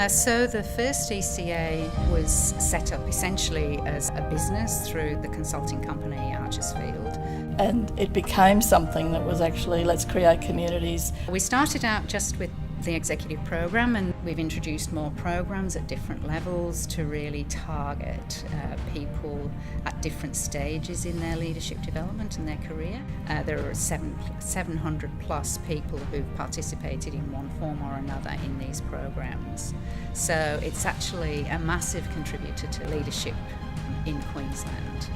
So the first ECA was set up essentially as a business through the consulting company Archersfield. And it became something that was actually, let's create communities. We started out just with the executive program, and we've introduced more programs at different levels to really target people at different stages in their leadership development and their career. There are 700 plus people who've participated in one form or another in these programs. So it's actually a massive contributor to leadership in Queensland.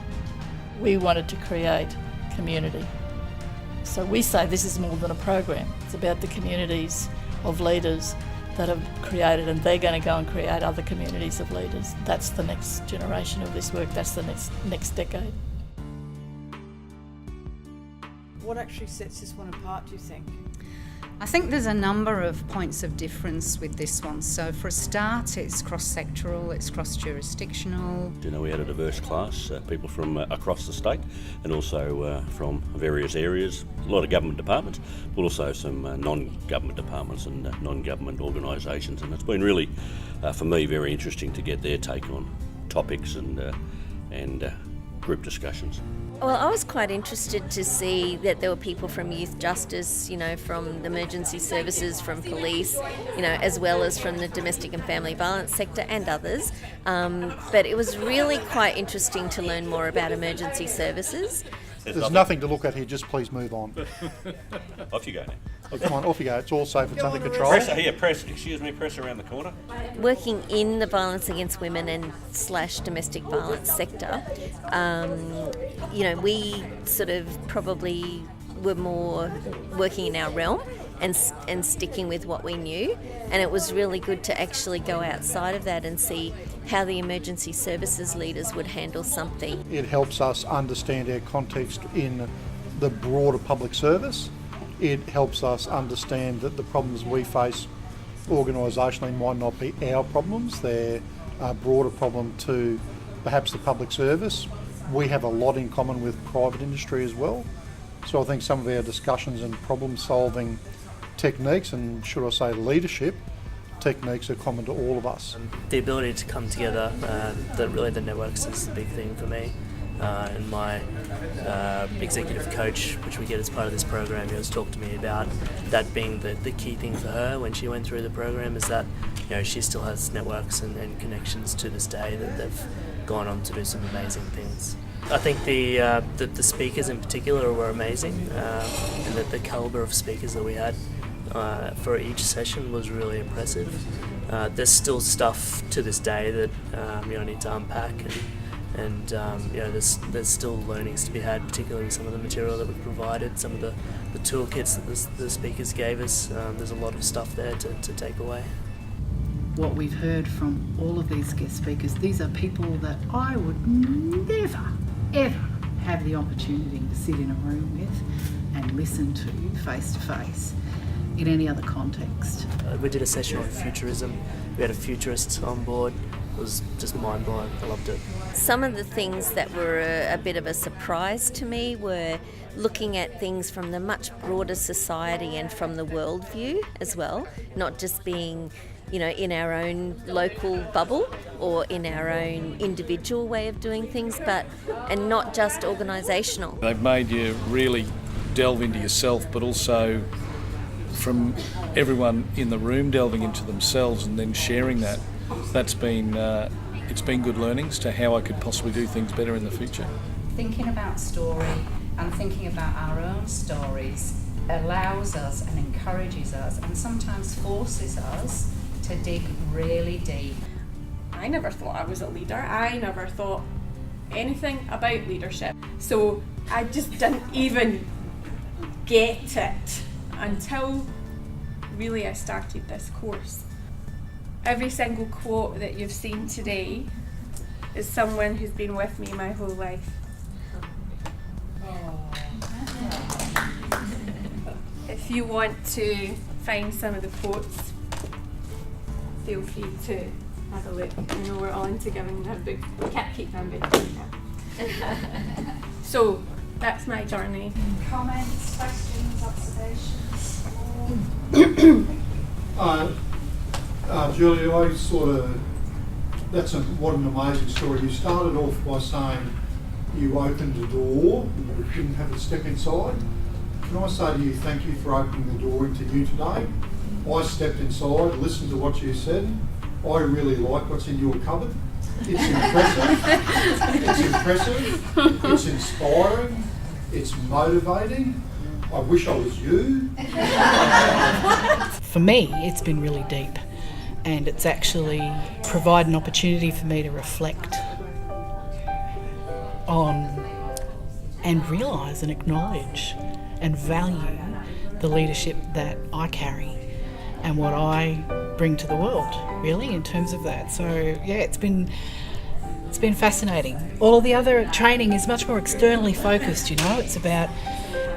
We wanted to create community. So we say this is more than a program. It's about the communities of leaders that have created, and they're going to go and create other communities of leaders. That's the next generation of this work. That's the next decade. What actually sets this one apart, do you think? I think there's a number of points of difference with this one. So for a start, it's cross-sectoral, it's cross-jurisdictional. You know, we had a diverse class, people from across the state and also from various areas, a lot of government departments, but also some non-government departments and non-government organisations. And it's been really, for me, very interesting to get their take on topics and group discussions. Well, I was quite interested to see that there were people from youth justice, you know, from the emergency services, from police, you know, as well as from the domestic and family violence sector and others. But it was really quite interesting to learn more about emergency services. There's nothing to look at here, just please move on. Off you go now. Oh, come on, off you go. It's all safe, it's under control. Press around the corner. Working in the violence against women and / domestic violence sector, you know, we sort of probably were more working in our realm and sticking with what we knew, and it was really good to actually go outside of that and see how the emergency services leaders would handle something. It helps us understand our context in the broader public service. It helps us understand that the problems we face organisationally might not be our problems. They're a broader problem to perhaps the public service. We have a lot in common with private industry as well. So I think some of our discussions and problem solving techniques, and should I say leadership techniques, are common to all of us. The ability to come together, the networks is the big thing for me. And my executive coach, which we get as part of this program, has talked to me about that being the key thing for her when she went through the program, is that, you know, she still has networks and connections to this day that they've gone on to do some amazing things. I think the speakers in particular were amazing, and that the calibre of speakers that we had for each session was really impressive. There's still stuff to this day that you know, need to unpack, and you know, there's still learnings to be had, particularly with some of the material that we've provided, some of the toolkits that the speakers gave us. There's a lot of stuff there to take away. What we've heard from all of these guest speakers, these are people that I would never, ever have the opportunity to sit in a room with and listen to face to face in any other context. We did a session on futurism. We had a futurist on board. It was just mind-blowing. I loved it. Some of the things that were a bit of a surprise to me were looking at things from the much broader society and from the worldview as well, not just being, you know, in our own local bubble or in our own individual way of doing things, and not just organisational. They've made you really delve into yourself, but also from everyone in the room delving into themselves and then sharing that. That's been it's been good learnings to how I could possibly do things better in the future. Thinking about story and thinking about our own stories allows us and encourages us and sometimes forces us to dig really deep. I never thought I was a leader. I never thought anything about leadership. So I just didn't even get it until really I started this course. Every single quote that you've seen today is someone who's been with me my whole life. If you want to find some of the quotes, feel free to have a look. I know we're all into giving them books. We can't keep them books now. So that's my journey. Comments, questions, observations? Julie, what an amazing story. You started off by saying you opened a door, you didn't have to step inside. Can I say to you, thank you for opening the door into you today. I stepped inside, listened to what you said. I really like what's in your cupboard. It's impressive, it's inspiring, it's motivating. I wish I was you. For me, it's been really deep, and it's actually provided an opportunity for me to reflect on and realise and acknowledge and value the leadership that I carry and what I bring to the world, really, in terms of that. So yeah, it's been fascinating. All of the other training is much more externally focused, you know. It's about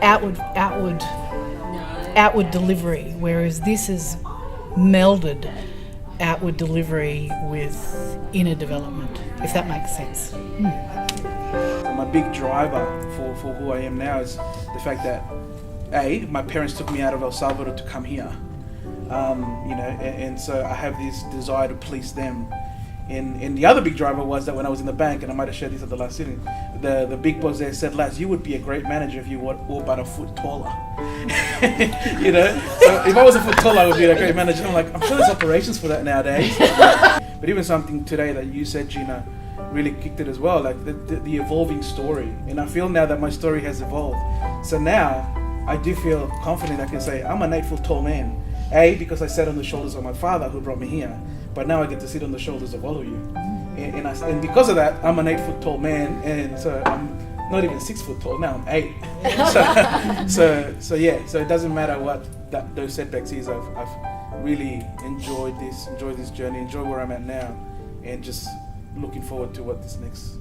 outward delivery, whereas this is melded outward delivery with inner development, if that makes sense. My big driver for who I am now is the fact that my parents took me out of El Salvador to come here, and so I have this desire to please them. And the other big driver was that when I was in the bank, and I might have shared this at the last sitting, the big boss there said, "Laz, you would be a great manager if you were about a foot taller." You know, so if I was a foot taller, I would be a great manager. I'm like, I'm sure there's operations for that nowadays. But even something today that you said, Gina, really kicked it as well, like the evolving story. And I feel now that my story has evolved. So now I do feel confident I can say I'm an 8 foot tall man. Because I sat on the shoulders of my father who brought me here, but now I get to sit on the shoulders of all of you. And because of that, I'm an 8 foot tall man, and so I'm not even 6 foot tall, now I'm 8. So it doesn't matter what those setbacks is. I've really enjoyed this journey, enjoy where I'm at now, and just looking forward to what this next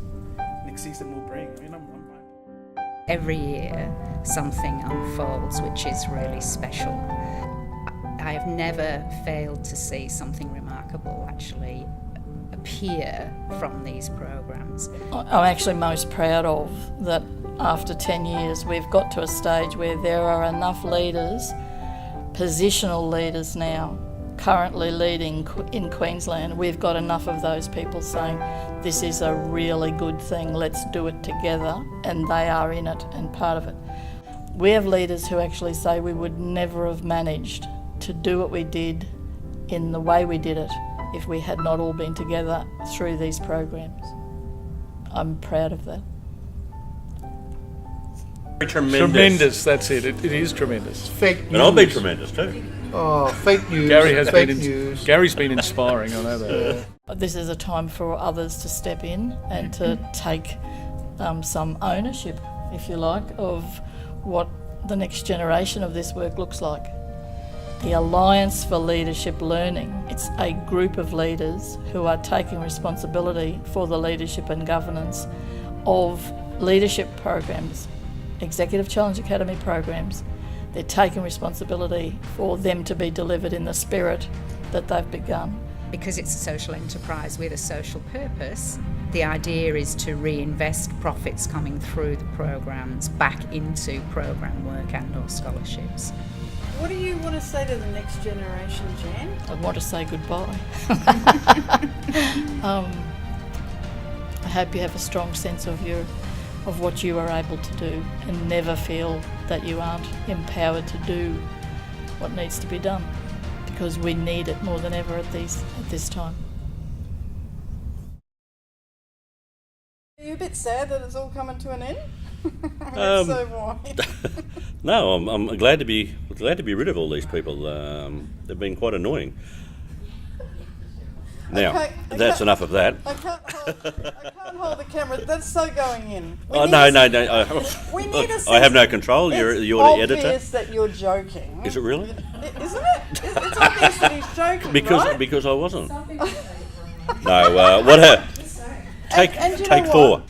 season will bring. I mean, Every year something unfolds which is really special. I have never failed to see something remarkable actually appear from these programs. I'm actually most proud of that after 10 years we've got to a stage where there are enough leaders, positional leaders now, currently leading in Queensland. We've got enough of those people saying this is a really good thing, let's do it together, and they are in it and part of it. We have leaders who actually say we would never have managed to do what we did in the way we did it if we had not all been together through these programs. I'm proud of that. Tremendous, that's it. It is tremendous. Fake news. And I'll be tremendous too. Oh, fake news. Gary's been inspiring, I know that. This is a time for others to step in and to take some ownership, if you like, of what the next generation of this work looks like. The Alliance for Leadership Learning, it's a group of leaders who are taking responsibility for the leadership and governance of leadership programs, Executive Challenge Academy programs. They're taking responsibility for them to be delivered in the spirit that they've begun. Because it's a social enterprise with a social purpose, the idea is to reinvest profits coming through the programs back into program work and or scholarships. What do you want to say to the next generation, Jan? I want to say goodbye. I hope you have a strong sense of what you are able to do and never feel that you aren't empowered to do what needs to be done, because we need it more than ever at this time. Are you a bit sad that it's all coming to an end? So why? No, I'm glad to be rid of all these people. They've been quite annoying. Now, that's enough of that. I can't hold the camera. That's so going in. No. We need a I have no control. You're the editor. It's obvious that you're joking. Is it really? Isn't it? It's obvious that he's joking, right? Because I wasn't. No. Take 4.